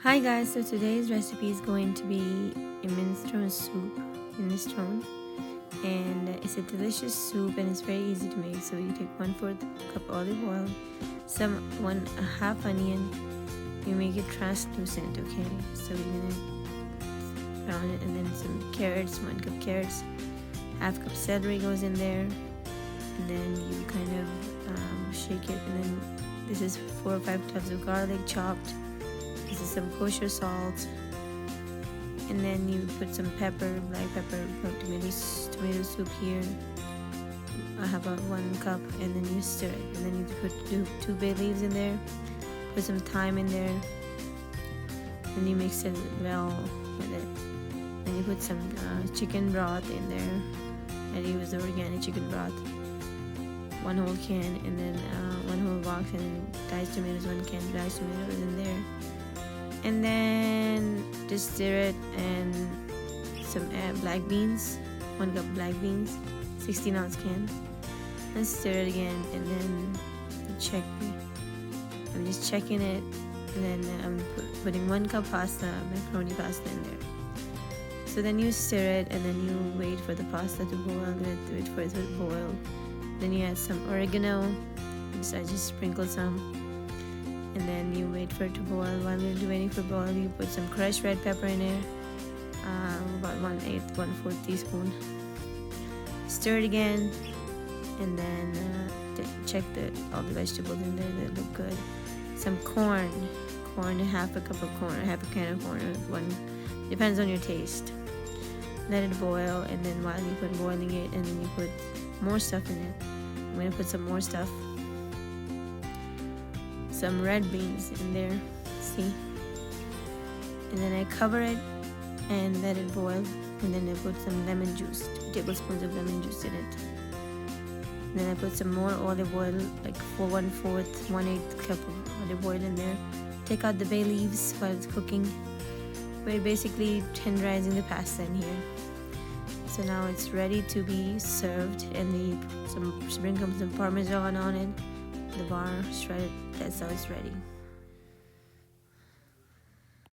Hi guys, so today's recipe is going to be a minestrone soup, minestrone, and it's a delicious soup and it's very easy to make. So you take 1/4 cup olive oil, a half onion, you make it translucent, okay? So you're gonna brown it, and then some carrots, 1 cup carrots, half cup celery goes in there, and then you kind of shake it, and then this is 4 or 5 cloves of garlic chopped. This is some kosher salt, and then you put some pepper, black pepper, tomato soup here. I have 1 cup, and then you stir it, and then you put two bay leaves in there, put some thyme in there, and you mix it well with it. Then you put some chicken broth in there. I use the organic chicken broth, 1 whole can, and then 1 whole box, and diced tomatoes, 1 can diced tomatoes in there. And then just stir it, and some black beans, 1 cup black beans, 16-ounce can, and stir it again, and then I'm just checking it, and then I'm putting 1 cup macaroni pasta in there. So then you stir it, and then you wait for the pasta to boil, wait for it to boil. Then you add some oregano, I just sprinkle some, and then you wait for it to boil. While you're waiting for boil, you put some crushed red pepper in there, about 1/4 teaspoon. Stir it again, and then check all the vegetables in there, they look good. Some corn, half a cup of corn, half a can of corn, depends on your taste. Let it boil, and then while you put boiling it, and then you put more stuff in it. I'm gonna put some more stuff. Some red beans in there, see? And then I cover it and let it boil, and then I put some lemon juice, 2 tablespoons of lemon juice in it. And then I put some more olive oil, like 1/8 cup of olive oil in there. Take out the bay leaves while it's cooking. We're basically tenderizing the pasta in here. So now it's ready to be served, and sprinkle some Parmesan on it, the bar shredded. That's how it's ready.